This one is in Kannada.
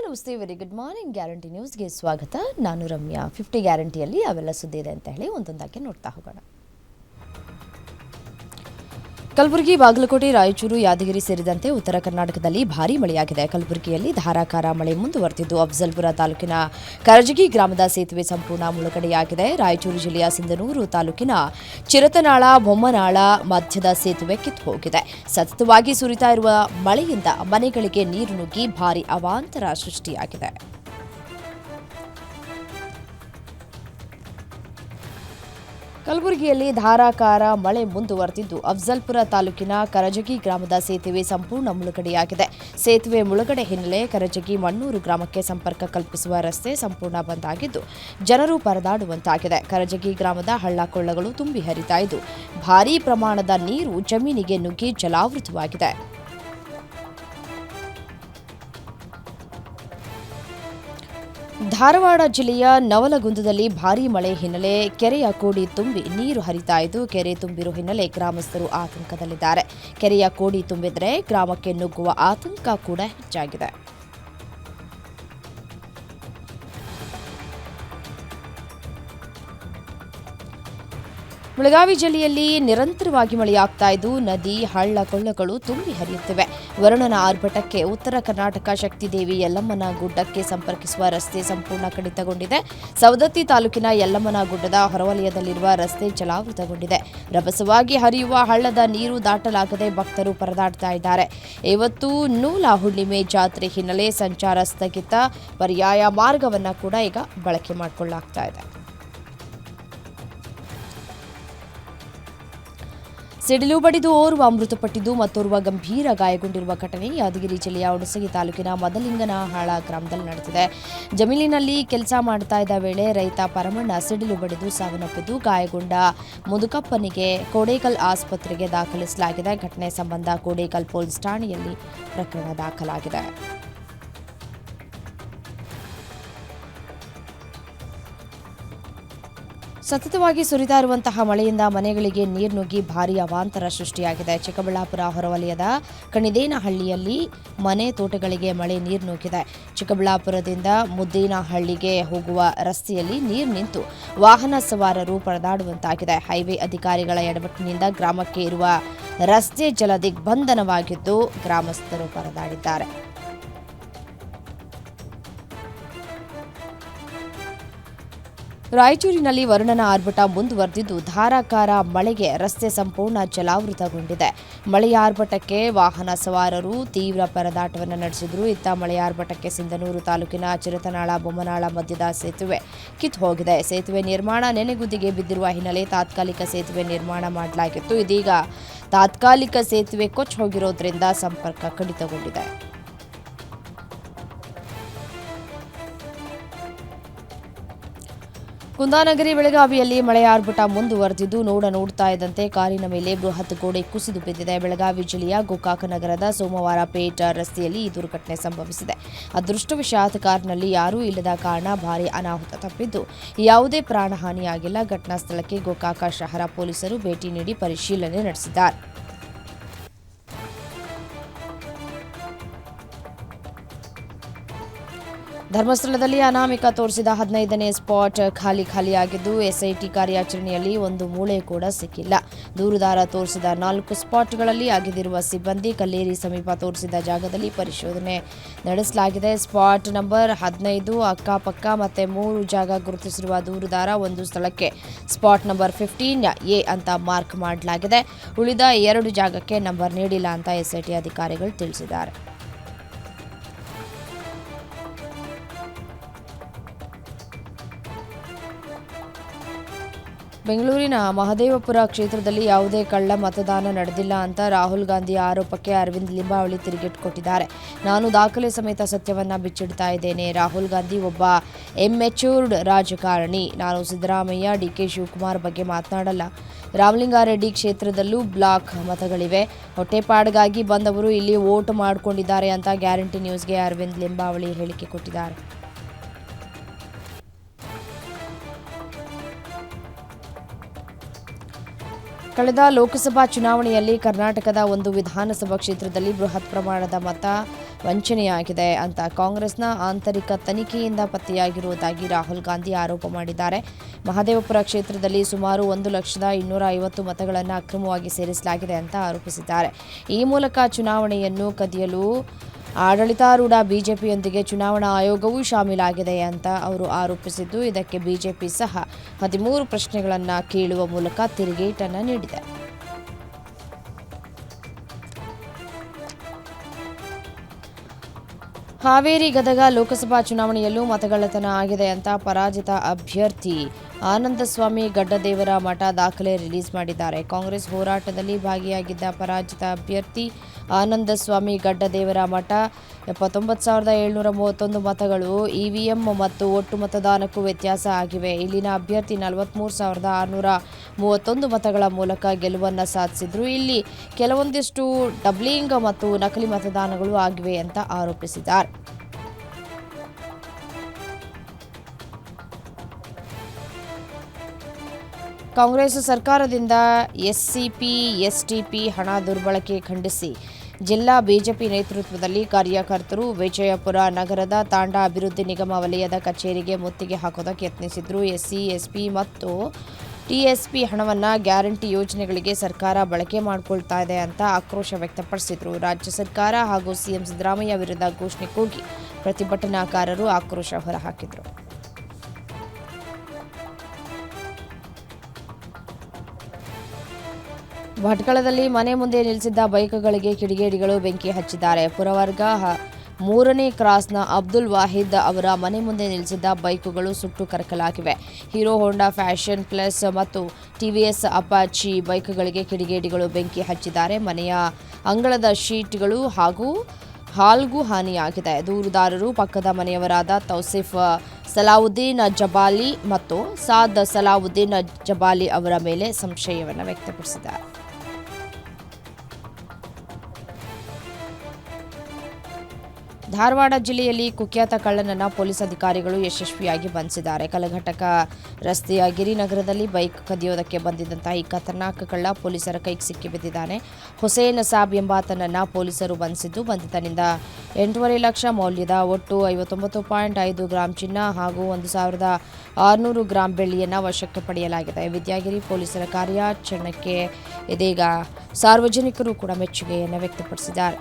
ನಮಸ್ತೆ, ವೆರಿ ಗುಡ್ ಮಾರ್ನಿಂಗ್. ಗ್ಯಾರಂಟಿ ನ್ಯೂಸ್ಗೆ ಸ್ವಾಗತ. ನಾನು ರಮ್ಯಾ. 50 ಗ್ಯಾರಂಟಿಯಲ್ಲಿ ಅವೆಲ್ಲ ಸುದ್ದಿ ಇದೆ ಅಂತ ಹೇಳಿ ಒಂದೊಂದಾಗಿ ನೋಡ್ತಾ ಹೋಗೋಣ. ಕಲಬುರಗಿ, ಬಾಗಲಕೋಟೆ, ರಾಯಚೂರು, ಯಾದಗಿರಿ ಸೇರಿದಂತೆ ಉತ್ತರ ಕರ್ನಾಟಕದಲ್ಲಿ ಭಾರೀ ಮಳೆಯಾಗಿದೆ. ಕಲಬುರಗಿಯಲ್ಲಿ ಧಾರಾಕಾರ ಮಳೆ ಮುಂದುವರೆದಿದ್ದು ಅಫಜಲ್ಪುರ ತಾಲೂಕಿನ ಕರಜಗಿ ಗ್ರಾಮದ ಸೇತುವೆ ಸಂಪೂರ್ಣ ಮುಳುಗಡೆಯಾಗಿದೆ. ರಾಯಚೂರು ಜಿಲ್ಲೆಯ ಸಿಂಧನೂರು ತಾಲೂಕಿನ ಚಿರತನಾಳ ಬೊಮ್ಮನಾಳ ಮಧ್ಯದ ಸೇತುವೆ ಕಿತ್ತು ಹೋಗಿದೆ. ಸತತವಾಗಿ ಸುರಿತಾ ಇರುವ ಮಳೆಯಿಂದ ಮನೆಗಳಿಗೆ ನೀರು ನುಗ್ಗಿ ಭಾರೀ ಅವಾಂತರ ಸೃಷ್ಟಿಯಾಗಿದೆ. ಕಲಬುರಗಿಯಲ್ಲಿ ಧಾರಾಕಾರ ಮಳೆ ಮುಂದುವರೆದಿದ್ದು ಅಫಜಲ್ಪುರ ತಾಲೂಕಿನ ಕರಜಗಿ ಗ್ರಾಮದ ಸೇತುವೆ ಸಂಪೂರ್ಣ ಮುಳುಗಡೆಯಾಗಿದೆ. ಸೇತುವೆ ಮುಳುಗಡೆ ಹಿನ್ನೆಲೆ ಕರಜಗಿ ಮಣ್ಣೂರು ಗ್ರಾಮಕ್ಕೆ ಸಂಪರ್ಕ ಕಲ್ಪಿಸುವ ರಸ್ತೆ ಸಂಪೂರ್ಣ ಬಂದ್ ಆಗಿದ್ದು ಜನರು ಪರದಾಡುವಂತಾಗಿದೆ. ಕರಜಗಿ ಗ್ರಾಮದ ಹಳ್ಳ ಕೊಳ್ಳಗಳು ತುಂಬಿ ಹರಿತಾ ಇದ್ದು ಭಾರೀ ಪ್ರಮಾಣದ ನೀರು ಜಮೀನಿಗೆ ನುಗ್ಗಿ ಜಲಾವೃತವಾಗಿದೆ. ಧಾರವಾಡ ಜಿಲ್ಲೆಯ ನವಲಗುಂದದಲ್ಲಿ ಭಾರೀ ಮಳೆ ಹಿನ್ನೆಲೆ ಕೆರೆಯ ಕೋಡಿ ತುಂಬಿ ನೀರು ಹರಿತಾ ಇದ್ದು ಕೆರೆ ತುಂಬಿರುವ ಹಿನ್ನೆಲೆ ಗ್ರಾಮಸ್ಥರು ಆತಂಕದಲ್ಲಿದ್ದಾರೆ. ಕೆರೆಯ ಕೋಡಿ ತುಂಬಿದರೆ ಗ್ರಾಮಕ್ಕೆ ನುಗ್ಗುವ ಆತಂಕ ಕೂಡ ಹೆಚ್ಚಾಗಿದೆ. ಬೆಳಗಾವಿ ಜಿಲ್ಲೆಯಲ್ಲಿ ನಿರಂತರವಾಗಿ ಮಳೆಯಾಗ್ತಾ ಇದ್ದು ನದಿ, ಹಳ್ಳ ಕೊಳ್ಳಗಳು ತುಂಬಿ ಹರಿಯುತ್ತಿವೆ. ವರುಣನ ಆರ್ಭಟಕ್ಕೆ ಉತ್ತರ ಕರ್ನಾಟಕ ಶಕ್ತಿದೇವಿ ಯಲ್ಲಮ್ಮನ ಗುಡ್ಡಕ್ಕೆ ಸಂಪರ್ಕಿಸುವ ರಸ್ತೆ ಸಂಪೂರ್ಣ ಕಡಿತಗೊಂಡಿದೆ. ಸವದತ್ತಿ ತಾಲೂಕಿನ ಯಲ್ಲಮ್ಮನ ಗುಡ್ಡದ ಹೊರವಲಯದಲ್ಲಿರುವ ರಸ್ತೆ ಜಲಾವೃತಗೊಂಡಿದೆ. ರಭಸವಾಗಿ ಹರಿಯುವ ಹಳ್ಳದ ನೀರು ದಾಟಲಾಗದೆ ಭಕ್ತರು ಪರದಾಡ್ತಾ ಇದ್ದಾರೆ. ಇವತ್ತು ನೂಲ ಹುಣ್ಣಿಮೆ ಜಾತ್ರೆ ಹಿನ್ನೆಲೆ ಸಂಚಾರ ಸ್ಥಗಿತ. ಪರ್ಯಾಯ ಮಾರ್ಗವನ್ನು ಕೂಡ ಈಗ ಬಳಕೆ ಮಾಡಿಕೊಳ್ಳಲಾಗ್ತಾ ಇದೆ. ಸಿಡಿಲು ಬಡಿದು ಓರ್ವ ಮೃತಪಟ್ಟಿದ್ದು ಮತ್ತೋರ್ವ ಗಂಭೀರ ಗಾಯಗೊಂಡಿರುವ ಘಟನೆ ಯಾದಗಿರಿ ಜಿಲ್ಲೆಯ ಹುಣಸಗಿ ತಾಲೂಕಿನ ಮದಲಿಂಗನಹಾಳ ಗ್ರಾಮದಲ್ಲಿ ನಡೆದಿದೆ. ಜಮೀನಿನಲ್ಲಿ ಕೆಲಸ ಮಾಡ್ತಾ ಇದ್ದ ವೇಳೆ ರೈತ ಪರಮಣ್ಣ ಸಿಡಿಲು ಬಡಿದು ಸಾವನ್ನಪ್ಪಿದ್ದು ಗಾಯಗೊಂಡ ಮುದುಕಪ್ಪನಿಗೆ ಕೋಡೇಕಲ್ ಆಸ್ಪತ್ರೆಗೆ ದಾಖಲಿಸಲಾಗಿದೆ. ಘಟನೆ ಸಂಬಂಧ ಕೋಡೇಕಲ್ ಪೊಲೀಸ್ ಠಾಣೆಯಲ್ಲಿ ಪ್ರಕರಣ ದಾಖಲಾಗಿದೆ. ಸತತವಾಗಿ ಸುರಿತಾ ಇರುವಂತಹ ಮಳೆಯಿಂದ ಮನೆಗಳಿಗೆ ನೀರು ನುಗ್ಗಿ ಭಾರೀ ಅವಾಂತರ ಸೃಷ್ಟಿಯಾಗಿದೆ. ಚಿಕ್ಕಬಳ್ಳಾಪುರ ಹೊರವಲಯದ ಕಣಿದೇನಹಳ್ಳಿಯಲ್ಲಿ ಮನೆ ತೋಟಗಳಿಗೆ ಮಳೆ ನೀರು ನುಗ್ಗಿದೆ. ಚಿಕ್ಕಬಳ್ಳಾಪುರದಿಂದ ಮುದ್ದೇನಹಳ್ಳಿಗೆ ಹೋಗುವ ರಸ್ತೆಯಲ್ಲಿ ನೀರು ನಿಂತು ವಾಹನ ಸವಾರರು ಪರದಾಡುವಂತಾಗಿದೆ. ಹೈವೇ ಅಧಿಕಾರಿಗಳ ಎಡವಟ್ಟಿನಿಂದ ಗ್ರಾಮಕ್ಕೆ ಇರುವ ರಸ್ತೆ ಜಲ ದಿಗ್ಬಂಧನವಾಗಿದ್ದು ಗ್ರಾಮಸ್ಥರು ಪರದಾಡಿದ್ದಾರೆ. ರಾಯಚೂರಿನಲ್ಲಿ ವರುಣನ ಆರ್ಭಟ ಮುಂದುವರೆದಿದ್ದು ಧಾರಾಕಾರ ಮಳೆಗೆ ರಸ್ತೆ ಸಂಪೂರ್ಣ ಜಲಾವೃತಗೊಂಡಿದೆ. ಮಳೆಯ ಆರ್ಭಟಕ್ಕೆ ವಾಹನ ಸವಾರರು ತೀವ್ರ ಪರದಾಟವನ್ನು ನಡೆಸಿದ್ರು. ಇತ್ತ ಮಳೆಯ ಆರ್ಭಟಕ್ಕೆ ಸಿಂಧನೂರು ತಾಲೂಕಿನ ಚಿರತನಾಳ ಬೊಮ್ಮನಾಳ ಮಧ್ಯದ ಸೇತುವೆ ಕಿತ್ತು ಹೋಗಿದೆ. ಸೇತುವೆ ನಿರ್ಮಾಣ ನೆನೆಗುದಿಗೆ ಬಿದ್ದಿರುವ ಹಿನ್ನೆಲೆ ತಾತ್ಕಾಲಿಕ ಸೇತುವೆ ನಿರ್ಮಾಣ ಮಾಡಲಾಗಿತ್ತು. ಇದೀಗ ತಾತ್ಕಾಲಿಕ ಸೇತುವೆ ಕೊಚ್ಚಿ ಹೋಗಿರೋದ್ರಿಂದ ಸಂಪರ್ಕ ಕಡಿತಗೊಂಡಿದೆ. ಕುಂದಾನಗರಿ, ಬೆಳಗಾವಿಯಲ್ಲಿ ಮಳೆಯ ಆರ್ಭಟ ಮುಂದುವರೆದಿದ್ದು ನೋಡ್ತಾ ಇದ್ದಂತೆ ಕಾರಿನ ಮೇಲೆ ಬೃಹತ್ ಗೋಡೆ ಕುಸಿದು ಬಿದ್ದಿದೆ. ಬೆಳಗಾವಿ ಜಿಲ್ಲೆಯ ಗೋಕಾಕ ನಗರದ ಸೋಮವಾರಪೇಟ್ ರಸ್ತೆಯಲ್ಲಿ ಈ ದುರ್ಘಟನೆ ಸಂಭವಿಸಿದೆ. ಅದೃಷ್ಟವಶಾತ್ ಕಾರಿನಲ್ಲಿ ಯಾರೂ ಇಲ್ಲದ ಕಾರಣ ಭಾರೀ ಅನಾಹುತ ತಪ್ಪಿದ್ದು ಯಾವುದೇ ಪ್ರಾಣಹಾನಿಯಾಗಿಲ್ಲ. ಘಟನಾ ಸ್ಥಳಕ್ಕೆ ಗೋಕಾಕ ಶಹರ ಪೊಲೀಸರು ಭೇಟಿ ನೀಡಿ ಪರಿಶೀಲನೆ ನಡೆಸಿದ್ದಾರೆ. ಧರ್ಮಸ್ಥಳದಲ್ಲಿ ಅನಾಮಿಕ ತೋರಿಸಿದ 15ನೇ ಸ್ಪಾಟ್ ಖಾಲಿಯಾಗಿದ್ದು ಎಸ್ಐಟಿ ಕಾರ್ಯಾಚರಣೆಯಲ್ಲಿ ಒಂದು ಮೂಳೆ ಕೂಡ ಸಿಕ್ಕಿಲ್ಲ. ದೂರುದಾರ ತೋರಿಸಿದ 4 ಸ್ಪಾಟ್ಗಳಲ್ಲಿ ಆಗಿದ್ದಿರುವ ಸಿಬ್ಬಂದಿ ಕಲ್ಲೇರಿ ಸಮೀಪ ತೋರಿಸಿದ ಜಾಗದಲ್ಲಿ ಪರಿಶೋಧನೆ ನಡೆಸಲಾಗಿದೆ. ಸ್ಪಾಟ್ ನಂಬರ್ 15 ಅಕ್ಕಪಕ್ಕ ಮತ್ತೆ 3 ಜಾಗ ಗುರುತಿಸಿರುವ ದೂರುದಾರ ಒಂದು ಸ್ಥಳಕ್ಕೆ ಸ್ಪಾಟ್ ನಂಬರ್ 15A ಅಂತ ಮಾರ್ಕ್ ಮಾಡಲಾಗಿದೆ. ಉಳಿದ 2 ಜಾಗಕ್ಕೆ ನಂಬರ್ ನೀಡಿಲ್ಲ ಅಂತ ಎಸ್ಐಟಿ ಅಧಿಕಾರಿಗಳು ತಿಳಿಸಿದ್ದಾರೆ. ಬೆಂಗಳೂರಿನ ಮಹದೇವಪುರ ಕ್ಷೇತ್ರದಲ್ಲಿ ಯಾವುದೇ ಕಳ್ಳ ಮತದಾನ ನಡೆದಿಲ್ಲ ಅಂತ ರಾಹುಲ್ ಗಾಂಧಿ ಆರೋಪಕ್ಕೆ ಅರವಿಂದ್ ಲಿಂಬಾವಳಿ ತಿರುಗೇಟು ಕೊಟ್ಟಿದ್ದಾರೆ. ನಾನು ದಾಖಲೆ ಸಮೇತ ಸತ್ಯವನ್ನ ಬಿಚ್ಚಿಡ್ತಾ ಇದ್ದೇನೆ. ರಾಹುಲ್ ಗಾಂಧಿ ಒಬ್ಬ ಇಮ್ಮೆಚ್ಯೂರ್ಡ್ ರಾಜಕಾರಣಿ. ನಾನು ಸಿದ್ದರಾಮಯ್ಯ, ಡಿಕೆ ಶಿವಕುಮಾರ್ ಬಗ್ಗೆ ಮಾತನಾಡಲ್ಲ. ರಾಮಲಿಂಗಾರೆಡ್ಡಿ ಕ್ಷೇತ್ರದಲ್ಲೂ ಬ್ಲಾಕ್ ಮತಗಳಿವೆ. ಹೊಟ್ಟೆಪಾಡಿಗಾಗಿ ಬಂದವರು ಇಲ್ಲಿ ವೋಟ್ ಮಾಡಿಕೊಂಡಿದ್ದಾರೆ ಅಂತ ಗ್ಯಾರಂಟಿ ನ್ಯೂಸ್ಗೆ ಅರವಿಂದ್ ಲಿಂಬಾವಳಿ ಹೇಳಿಕೆ ಕೊಟ್ಟಿದ್ದಾರೆ. ಕಳೆದ ಲೋಕಸಭಾ ಚುನಾವಣೆಯಲ್ಲಿ ಕರ್ನಾಟಕದ ಒಂದು ವಿಧಾನಸಭಾ ಕ್ಷೇತ್ರದಲ್ಲಿ ಬೃಹತ್ ಪ್ರಮಾಣದ ಮತ ವಂಚನೆಯಾಗಿದೆ ಅಂತ ಕಾಂಗ್ರೆಸ್ನ ಆಂತರಿಕ ತನಿಖೆಯಿಂದ ಪತ್ತೆಯಾಗಿರುವುದಾಗಿ ರಾಹುಲ್ ಗಾಂಧಿ ಆರೋಪ ಮಾಡಿದ್ದಾರೆ. ಮಹದೇವಪುರ ಕ್ಷೇತ್ರದಲ್ಲಿ ಸುಮಾರು 1,250,000 ಮತಗಳನ್ನು ಅಕ್ರಮವಾಗಿ ಸೇರಿಸಲಾಗಿದೆ ಅಂತ ಆರೋಪಿಸಿದ್ದಾರೆ. ಈ ಮೂಲಕ ಚುನಾವಣೆಯನ್ನು ಕದಿಯಲು ಆಡಳಿತಾರೂಢ ಬಿಜೆಪಿಯೊಂದಿಗೆ ಚುನಾವಣಾ ಆಯೋಗವೂ ಶಾಮೀಲಾಗಿದೆ ಅಂತ ಅವರು ಆರೋಪಿಸಿದ್ದು, ಇದಕ್ಕೆ ಬಿಜೆಪಿ ಸಹ 13 ಪ್ರಶ್ನೆಗಳನ್ನು ಕೇಳುವ ಮೂಲಕ ತಿರುಗೇಟನ್ನು ನೀಡಿದೆ. ಹಾವೇರಿ ಗದಗ ಲೋಕಸಭಾ ಚುನಾವಣೆಯಲ್ಲೂ ಮತಗಳ್ಳತನ ಆಗಿದೆ ಅಂತ ಪರಾಜಿತ ಅಭ್ಯರ್ಥಿ ಆನಂದಸ್ವಾಮಿ ಗಡ್ಡದೇವರ ಮಠ ದಾಖಲೆ ರಿಲೀಸ್ ಮಾಡಿದ್ದಾರೆ. ಕಾಂಗ್ರೆಸ್ ಹೋರಾಟದಲ್ಲಿ ಭಾಗಿಯಾಗಿದ್ದ ಪರಾಜಿತ ಅಭ್ಯರ್ಥಿ ಆನಂದಸ್ವಾಮಿ ಗಡ್ಡದೇವರ ಮಠ 79,731 ಮತಗಳು ಇವಿಎಂ ಮತ್ತು ಒಟ್ಟು ಮತದಾನಕ್ಕೂ ವ್ಯತ್ಯಾಸ ಆಗಿವೆ. ಇಲ್ಲಿನ ಅಭ್ಯರ್ಥಿ 43,631 ಮತಗಳ ಮೂಲಕ ಗೆಲುವನ್ನು ಸಾಧಿಸಿದ್ರು. ಇಲ್ಲಿ ಕೆಲವೊಂದಿಷ್ಟು ಡಬ್ಲಿಂಗ್ ಮತ್ತು ನಕಲಿ ಮತದಾನಗಳು ಆಗಿವೆ ಅಂತ ಆರೋಪಿಸಿದ್ದಾರೆ. ಕಾಂಗ್ರೆಸ್ ಸರ್ಕಾರದಿಂದ ಎಸ್ಸಿಪಿ, ಎಸ್ಟಿಪಿ ಹಣ ದುರ್ಬಳಕೆ ಖಂಡಿಸಿ ಜಿಲ್ಲಾ ಬಿಜೆಪಿ ನೇತೃತ್ವದಲ್ಲಿ ಕಾರ್ಯಕರ್ತರು ವಿಜಯಪುರ ನಗರದ ತಾಂಡಾ ಅಭಿವೃದ್ಧಿ ನಿಗಮ ವಲಯದ ಕಚೇರಿಗೆ ಮುತ್ತಿಗೆ ಹಾಕೋದಕ್ಕೆ ಯತ್ನಿಸಿದ್ರು. ಎಸ್ಸಿ, ಎಸ್ಪಿ ಮತ್ತು ಟಿಎಸ್ಪಿ ಹಣವನ್ನು ಗ್ಯಾರಂಟಿ ಯೋಜನೆಗಳಿಗೆ ಸರ್ಕಾರ ಬಳಕೆ ಮಾಡಿಕೊಳ್ತಾ ಇದೆ ಅಂತ ಆಕ್ರೋಶ ವ್ಯಕ್ತಪಡಿಸಿದರು. ರಾಜ್ಯ ಸರ್ಕಾರ ಹಾಗೂ ಸಿಎಂ ಸಿದ್ದರಾಮಯ್ಯ ವಿರುದ್ಧ ಘೋಷಣೆ ಕೂಗಿ ಪ್ರತಿಭಟನಾಕಾರರು ಆಕ್ರೋಶ ಹೊರಹಾಕಿದರು. ಭಟ್ಕಳದಲ್ಲಿ ಮನೆ ಮುಂದೆ ನಿಲ್ಲಿಸಿದ್ದ ಬೈಕ್ಗಳಿಗೆ ಕಿಡಿಗೇಡಿಗಳು ಬೆಂಕಿ ಹಚ್ಚಿದ್ದಾರೆ. ಪುರವರ್ಗ 3ನೇ ಕ್ರಾಸ್ನ ಅಬ್ದುಲ್ ವಾಹಿದ್ ಅವರ ಮನೆ ಮುಂದೆ ನಿಲ್ಲಿಸಿದ್ದ ಬೈಕುಗಳು ಸುಟ್ಟು ಕರಕಲಾಗಿವೆ. ಹೀರೋ ಹೋಂಡಾ ಫ್ಯಾಷನ್ ಪ್ಲಸ್ ಮತ್ತು ಟಿವಿಎಸ್ ಅಪಾಚಿ ಬೈಕ್ಗಳಿಗೆ ಕಿಡಿಗೇಡಿಗಳು ಬೆಂಕಿ ಹಚ್ಚಿದ್ದಾರೆ. ಮನೆಯ ಅಂಗಳದ ಶೀಟ್ಗಳು ಹಾಗೂ ಹಾಲ್ಗೂ ಹಾನಿಯಾಗಿದೆ. ದೂರುದಾರರು ಪಕ್ಕದ ಮನೆಯವರಾದ ತೌಸಿಫ್ ಸಲಾವುದ್ದೀನ್ ಜಬಾಲಿ ಮತ್ತು ಸಾದ್ ಸಲಾವುದ್ದೀನ್ ಜಬಾಲಿ ಅವರ ಮೇಲೆ ಸಂಶಯವನ್ನು ವ್ಯಕ್ತಪಡಿಸಿದ್ದಾರೆ. ಧಾರವಾಡ ಜಿಲ್ಲೆಯಲ್ಲಿ ಕುಖ್ಯಾತ ಕಳ್ಳನನ್ನ ಪೊಲೀಸ್ ಅಧಿಕಾರಿಗಳು ಯಶಸ್ವಿಯಾಗಿ ಬಂಧಿಸಿದ್ದಾರೆ. ಕಲಘಟಕ ರಸ್ತೆಯ ಗಿರಿನಗರದಲ್ಲಿ ಬೈಕ್ ಕದಿಯೋದಕ್ಕೆ ಬಂದಿದ್ದಂತಹ ಈ ಖತರ್ನಾಕ್ ಕಳ್ಳ ಪೊಲೀಸರ ಕೈಗೆ ಸಿಕ್ಕಿಬಿದ್ದಿದ್ದಾನೆ. ಹುಸೇನ್ ಸಾಬ್ ಎಂಬಾತನನ್ನ ಪೊಲೀಸರು ಬಂಧಿಸಿದ್ದು, ಬಂಧಿತನಿಂದ 8.5 ಲಕ್ಷ ಮೌಲ್ಯದ ಒಟ್ಟು 59.5 ಗ್ರಾಂ ಚಿನ್ನ ಹಾಗೂ 1,600 ಗ್ರಾಂ ಬೆಳ್ಳಿಯನ್ನು ವಶಕ್ಕೆ ಪಡೆಯಲಾಗಿದೆ. ವಿದ್ಯಾಗಿರಿ ಪೊಲೀಸರ ಕಾರ್ಯಾಚರಣೆಗೆ ಇದೀಗ ಸಾರ್ವಜನಿಕರು ಕೂಡ ಮೆಚ್ಚುಗೆಯನ್ನು ವ್ಯಕ್ತಪಡಿಸಿದ್ದಾರೆ.